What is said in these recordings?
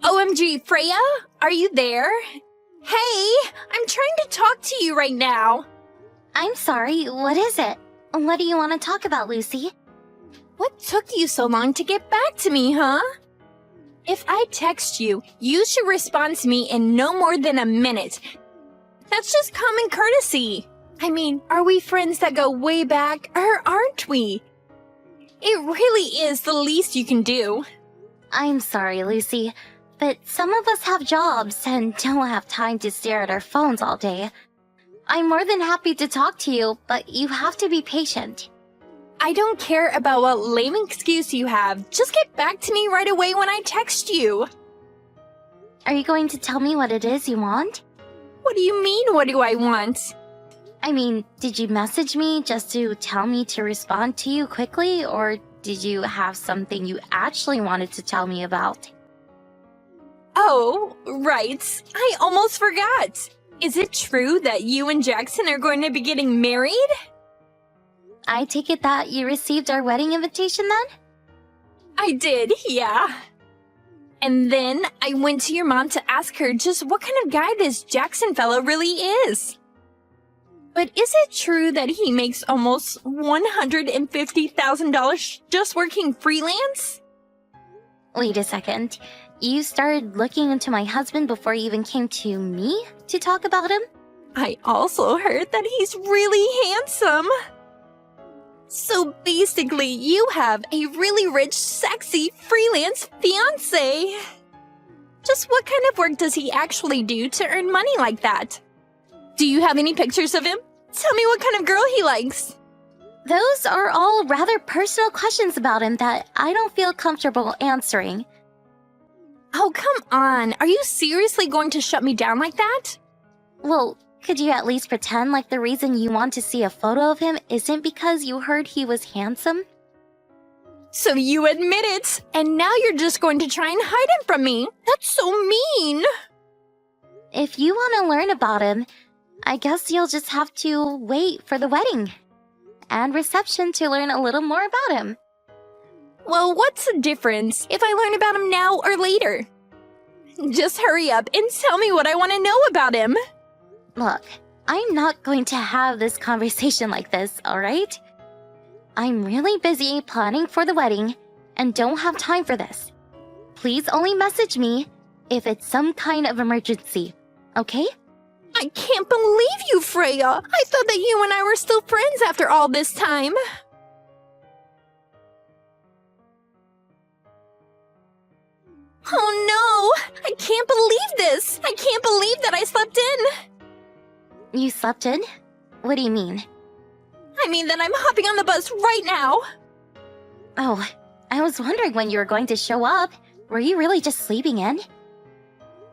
OMG, Freya? Are you there? Hey, I'm trying to talk to you right now. I'm sorry, what is it? What do you want to talk about, Lucy? What took you so long to get back to me, huh? If I text you, you should respond to me in no more than a minute. That's just common courtesy. I mean, are we friends that go way back, or aren't we? It really is the least you can do. I'm sorry, Lucy, but some of us have jobs and don't have time to stare at our phones all day. I'm more than happy to talk to you, but you have to be patient. I don't care about what lame excuse you have. Just get back to me right away when I text you. Are you going to tell me what it is you want? What do you mean, what do I want? I mean, did you message me just to tell me to respond to you quickly, or did you have something you actually wanted to tell me about? Oh, right. I almost forgot. Is it true that you and Jackson are going to be getting married? I take it that you received our wedding invitation then? I did, yeah. And then I went to your mom to ask her just what kind of guy this Jackson fella really is. But is it true that he makes almost $150,000 just working freelance? Wait a second. You started looking into my husband before you even came to me to talk about him? I also heard that he's really handsome. So basically, you have a really rich, sexy, freelance fiancé. Just what kind of work does he actually do to earn money like that? Do you have any pictures of him? Tell me what kind of girl he likes. Those are all rather personal questions about him that I don't feel comfortable answering. Oh, come on. Are you seriously going to shut me down like that? Well, could you at least pretend like the reason you want to see a photo of him isn't because you heard he was handsome? So you admit it, and now you're just going to try and hide him from me. That's so mean. If you want to learn about him, I guess you'll just have to wait for the wedding and reception to learn a little more about him. Well, what's the difference if I learn about him now or later? Just hurry up and tell me what I want to know about him. Look, I'm not going to have this conversation like this, alright? I'm really busy planning for the wedding and don't have time for this. Please only message me if it's some kind of emergency, okay? I can't believe you, Freya! I thought that you and I were still friends after all this time. Oh no! I can't believe this! I can't believe that I slept in! You slept in? What do you mean? I mean that I'm hopping on the bus right now! Oh, I was wondering when you were going to show up. Were you really just sleeping in?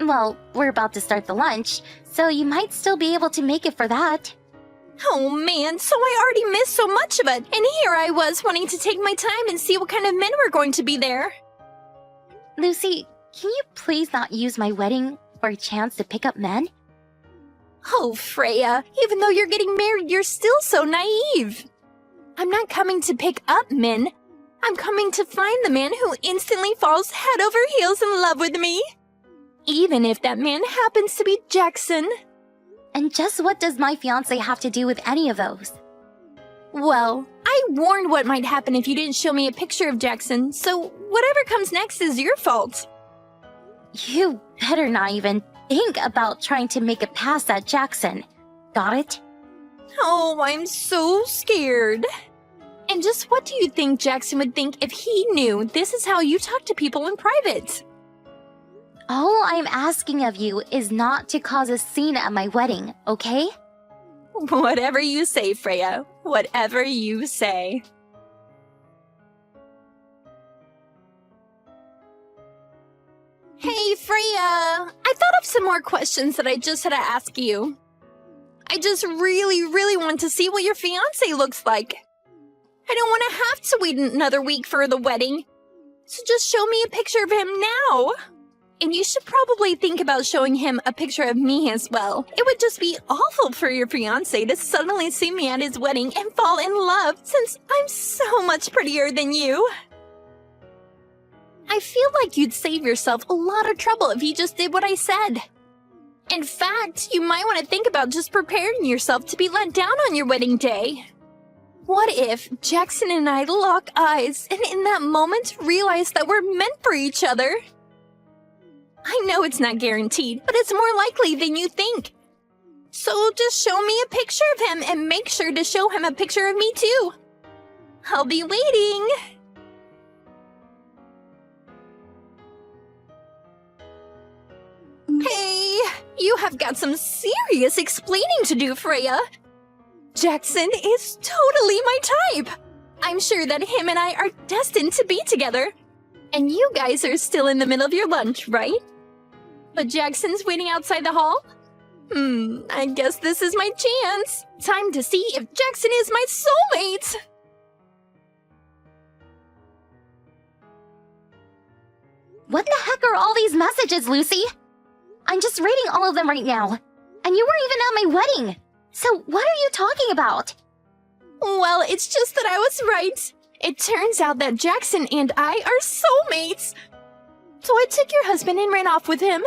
Well, we're about to start the lunch, so you might still be able to make it for that. Oh man, so I already missed so much of it, and here I was wanting to take my time and see what kind of men were going to be there. Lucy, can you please not use my wedding for a chance to pick up men? Oh, Freya, even though you're getting married, you're still so naive. I'm not coming to pick up men. I'm coming to find the man who instantly falls head over heels in love with me. Even if that man happens to be Jackson. And just what does my fiancé have to do with any of those? Well, I warned what might happen if you didn't show me a picture of Jackson, so whatever comes next is your fault. You better not even think about trying to make a pass at Jackson. Got it? Oh, I'm so scared. And just what do you think Jackson would think if he knew this is how you talk to people in private? All I'm asking of you is not to cause a scene at my wedding, okay? Whatever you say, Freya. Whatever you say. Hey, Freya! I thought of some more questions that I just had to ask you. I just really want to see what your fiancé looks like. I don't want to have to wait another week for the wedding. So just show me a picture of him now. And you should probably think about showing him a picture of me as well. It would just be awful for your fiancé to suddenly see me at his wedding and fall in love since I'm so much prettier than you. I feel like you'd save yourself a lot of trouble if you just did what I said. In fact, you might want to think about just preparing yourself to be let down on your wedding day. What if Jackson and I lock eyes and in that moment realize that we're meant for each other? I know it's not guaranteed, but it's more likely than you think. So just show me a picture of him and make sure to show him a picture of me too. I'll be waiting. Hey, you have got some serious explaining to do, Freya. Jackson is totally my type. I'm sure that him and I are destined to be together. And you guys are still in the middle of your lunch, right? But Jackson's waiting outside the hall? I guess this is my chance. Time to see if Jackson is my soulmate. What the heck are all these messages, Lucy? I'm just reading all of them right now. And you weren't even at my wedding. So what are you talking about? Well, it's just that I was right. It turns out that Jackson and I are soulmates. So I took your husband and ran off with him.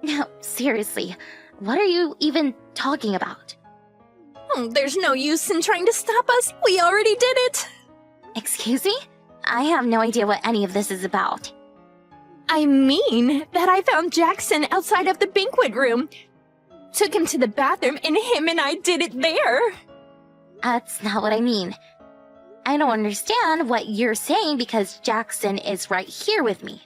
No, seriously, what are you even talking about? There's no use in trying to stop us. We already did it. Excuse me? I have no idea what any of this is about. I mean that I found Jackson outside of the banquet room. Took him to the bathroom and him and I did it there. That's not what I mean. I don't understand what you're saying because Jackson is right here with me.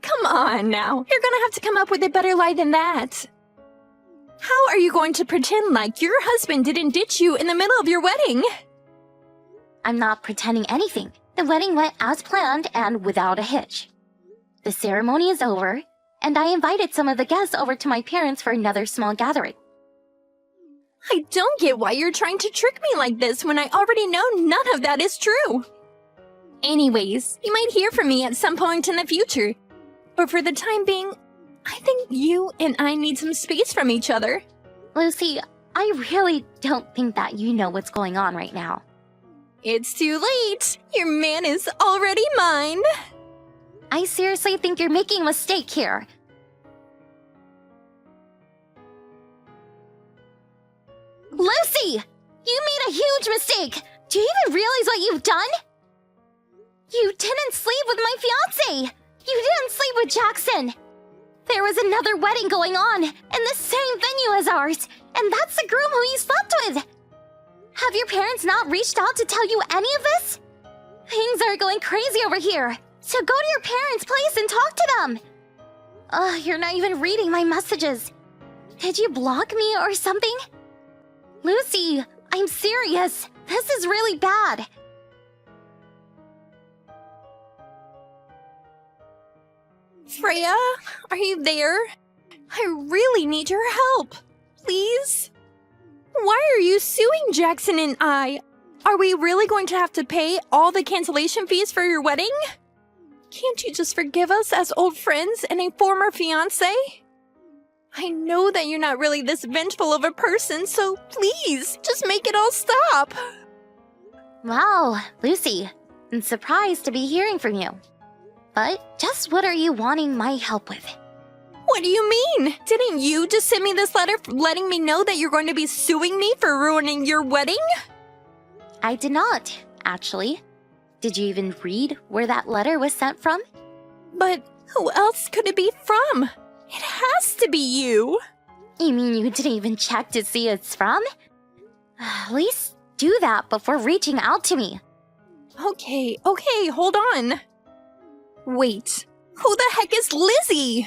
Come on now, you're gonna have to come up with a better lie than that. How are you going to pretend like your husband didn't ditch you in the middle of your wedding? I'm not pretending anything. The wedding went as planned and without a hitch. The ceremony is over, and I invited some of the guests over to my parents for another small gathering. I don't get why you're trying to trick me like this when I already know none of that is true. Anyways, you might hear from me at some point in the future. But for the time being, I think you and I need some space from each other. Lucy, I really don't think that you know what's going on right now. It's too late. Your man is already mine. I seriously think you're making a mistake here. Lucy! You made a huge mistake! Do you even realize what you've done? You didn't sleep with my fiancé! You didn't sleep with Jackson! There was another wedding going on in the same venue as ours, and that's the groom who you slept with! Have your parents not reached out to tell you any of this? Things are going crazy over here, so go to your parents' place and talk to them! You're not even reading my messages. Did you block me or something? Lucy, I'm serious. This is really bad. Freya, are you there? I really need your help. Please? Why are you suing Jackson and I? Are we really going to have to pay all the cancellation fees for your wedding? Can't you just forgive us as old friends and a former fiancé? I know that you're not really this vengeful of a person, so please, just make it all stop. Wow, Lucy, I'm surprised to be hearing from you. But just what are you wanting my help with? What do you mean? Didn't you just send me this letter letting me know that you're going to be suing me for ruining your wedding? I did not, actually. Did you even read where that letter was sent from? But who else could it be from? It has to be you. You mean you didn't even check to see who it's from? At least do that before reaching out to me. Okay, hold on. Wait, who the heck is Lizzie?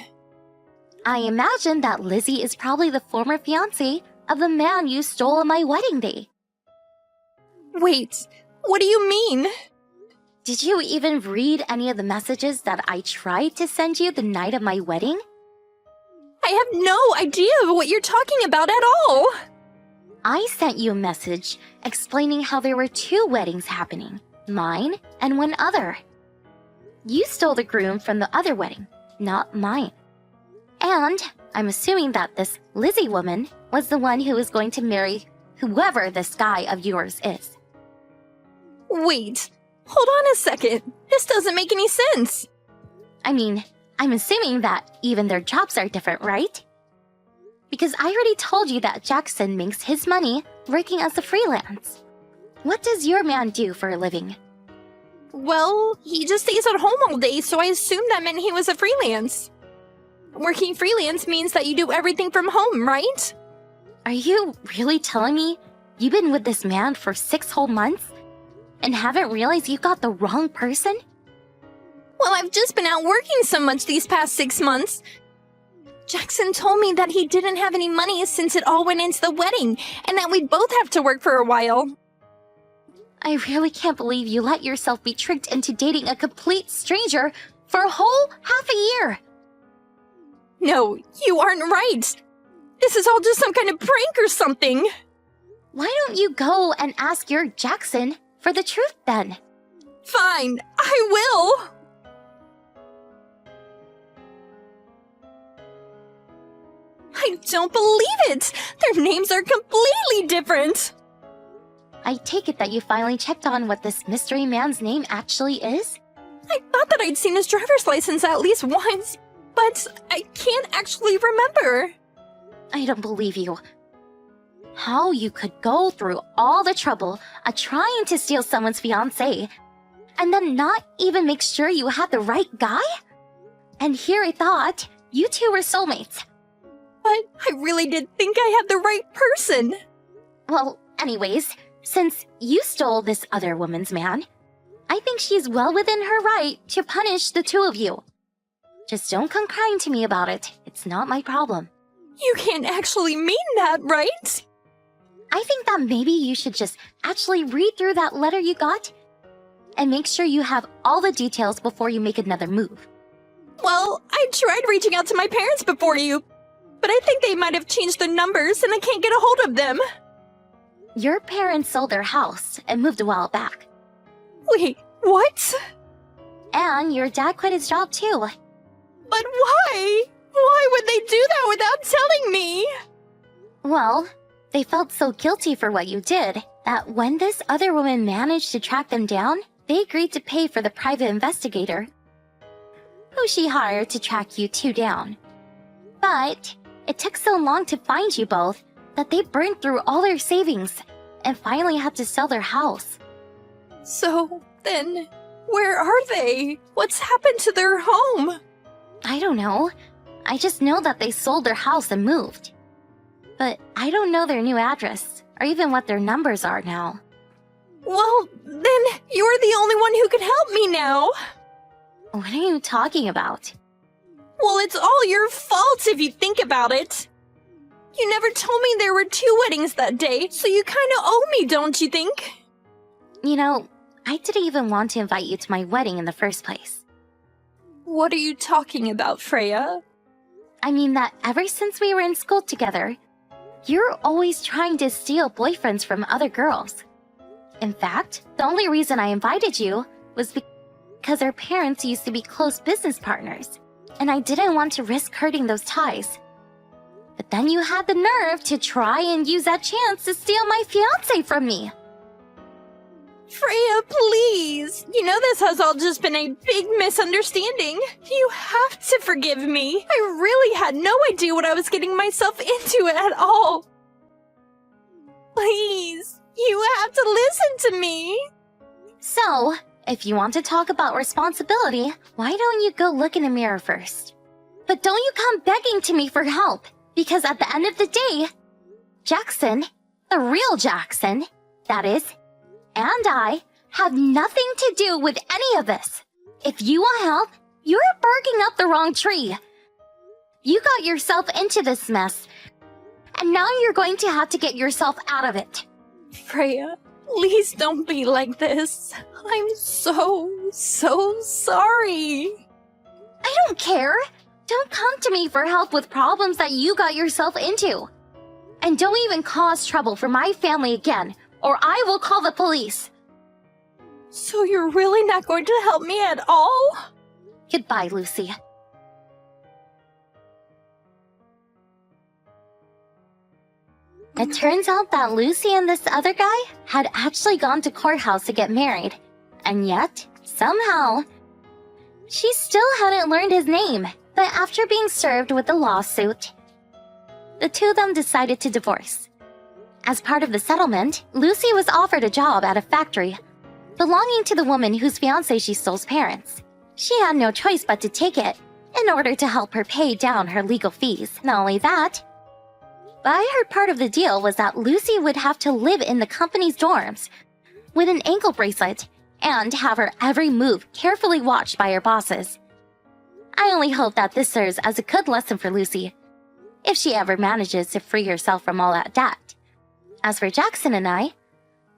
I imagine that Lizzie is probably the former fiancé of the man you stole on my wedding day. Wait, what do you mean? Did you even read any of the messages that I tried to send you the night of my wedding? I have no idea what you're talking about at all. I sent you a message explaining how there were 2 weddings happening, mine and one other. You stole the groom from the other wedding, not mine. And I'm assuming that this Lizzie woman was the one who was going to marry whoever this guy of yours is. Wait, hold on a second. This doesn't make any sense. I mean, I'm assuming that even their jobs are different, right? Because I already told you that Jackson makes his money working as a freelance. What does your man do for a living? Well, he just stays at home all day, so I assumed that meant he was a freelance. Working freelance means that you do everything from home, right? Are you really telling me you've been with this man for 6 whole months and haven't realized you got the wrong person? Well, I've just been out working so much these past 6 months. Jackson told me that he didn't have any money since it all went into the wedding, and that we'd both have to work for a while. I really can't believe you let yourself be tricked into dating a complete stranger for a whole half a year. No, you aren't right. This is all just some kind of prank or something. Why don't you go and ask your Jackson for the truth then? Fine, I will. I don't believe it! Their names are completely different! I take it that you finally checked on what this mystery man's name actually is? I thought that I'd seen his driver's license at least once, but I can't actually remember. I don't believe you. How you could go through all the trouble of trying to steal someone's fiancé and then not even make sure you had the right guy? And here I thought you two were soulmates. But I really did think I had the right person. Well, anyways, since you stole this other woman's man, I think she's well within her right to punish the two of you. Just don't come crying to me about it. It's not my problem. You can't actually mean that, right? I think that maybe you should just actually read through that letter you got and make sure you have all the details before you make another move. Well, I tried reaching out to my parents before you, but I think they might have changed the numbers and I can't get a hold of them. Your parents sold their house and moved a while back. Wait, what? And your dad quit his job too. But why? Why would they do that without telling me? Well, they felt so guilty for what you did that when this other woman managed to track them down, they agreed to pay for the private investigator who she hired to track you two down. But it took so long to find you both that they burned through all their savings and finally had to sell their house. So then, where are they? What's happened to their home? I don't know. I just know that they sold their house and moved. But I don't know their new address or even what their numbers are now. Well, then you're the only one who could help me now. What are you talking about? Well, it's all your fault if you think about it. You never told me there were 2 weddings that day, so you kind of owe me, don't you think? You know, I didn't even want to invite you to my wedding in the first place. What are you talking about, Freya? I mean that ever since we were in school together, you're always trying to steal boyfriends from other girls. In fact, the only reason I invited you was because our parents used to be close business partners, and I didn't want to risk hurting those ties. But then you had the nerve to try and use that chance to steal my fiancé from me. Freya, please! You know this has all just been a big misunderstanding. You have to forgive me. I really had no idea what I was getting myself into at all. Please, you have to listen to me. So, if you want to talk about responsibility, why don't you go look in the mirror first? But don't you come begging to me for help, because at the end of the day, Jackson, the real Jackson, that is, and I have nothing to do with any of this. If you want help, you're barking up the wrong tree. You got yourself into this mess, and now you're going to have to get yourself out of it. Freya, please don't be like this. I'm so sorry. I don't care. Don't come to me for help with problems that you got yourself into. And don't even cause trouble for my family again, or I will call the police. So you're really not going to help me at all? Goodbye, Lucy. It turns out that Lucy and this other guy had actually gone to courthouse to get married. And yet, somehow, She still hadn't learned his name, but after being served with the lawsuit, the two of them decided to divorce. As part of the settlement, Lucy was offered a job at a factory belonging to the woman whose fiancé she stole's parents. She had no choice but to take it in order to help her pay down her legal fees. Not only that, but I heard part of the deal was that Lucy would have to live in the company's dorms with an ankle bracelet and have her every move carefully watched by her bosses. I only hope that this serves as a good lesson for Lucy, if she ever manages to free herself from all that debt. As for Jackson and I,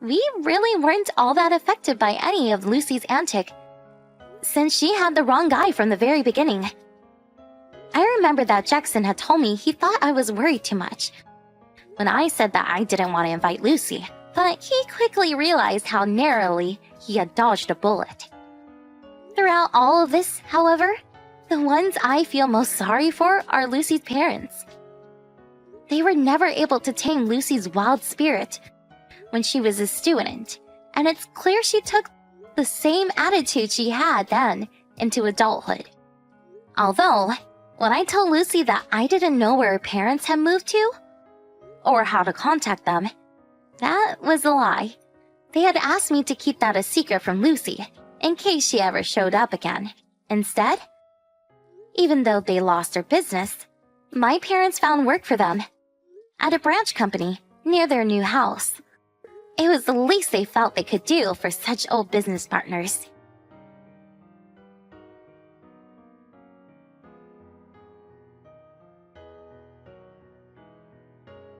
we really weren't all that affected by any of Lucy's antic, since she had the wrong guy from the very beginning. I remember that Jackson had told me he thought I was worried too much when I said that I didn't want to invite Lucy, but he quickly realized how narrowly he had dodged a bullet. Throughout all of this, however, the ones I feel most sorry for are Lucy's parents. They were never able to tame Lucy's wild spirit when she was a student, and it's clear she took the same attitude she had then into adulthood. Although, when I told Lucy that I didn't know where her parents had moved to, or how to contact them, that was a lie. They had asked me to keep that a secret from Lucy, in case she ever showed up again. Instead, even though they lost their business, my parents found work for them at a branch company near their new house. It was the least they felt they could do for such old business partners.